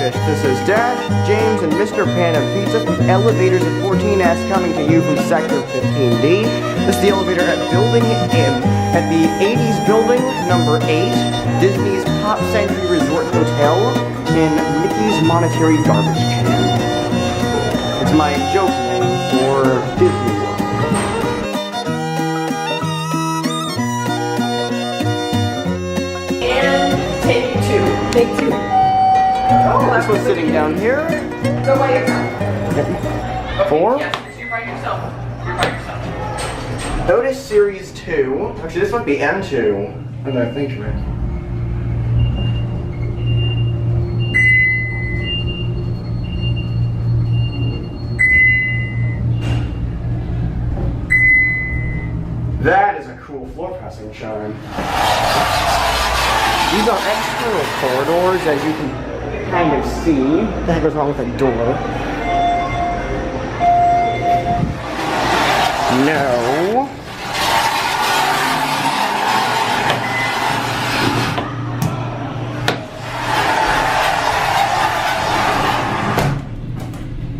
Fish. This is Dad, James, and Mr. Pan of Pizza from Elevators at 14S coming to you from Sector 15D. This is the elevator at Building M at the 80s Building, number 8, Disney's Pop Century Resort Hotel in Mickey's Monetary Garbage Can. It's my joke name for Disney World. Take two. Oh, This one's sitting down here. Go by yourself. Yep. 4. Yes, you're by yourself. You're by yourself. Otis Series 2. Actually, this might be M2. And I think right. That is a cool floor pressing chime. These are external corridors, as you can kind of see. What the heck was wrong with the door? No.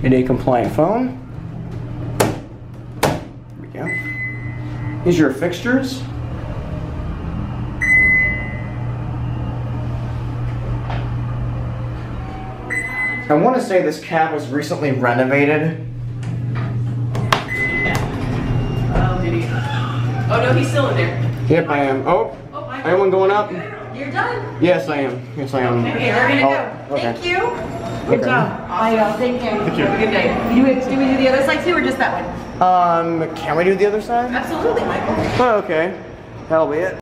ADA compliant phone. There we go. These are your fixtures. I want to say this cab was recently renovated. Oh, did he? Oh no, he's still in there. Yep, I am. Oh, anyone going up? You're done. Yes, I am. Yes, I am. Okay, we're gonna go. Okay. Thank you. Good job. I know. Thank you. Thank you. Have a good day. Do we do the other side too, or just that one? Can we do the other side? Absolutely, Michael. Oh, okay. That'll be it.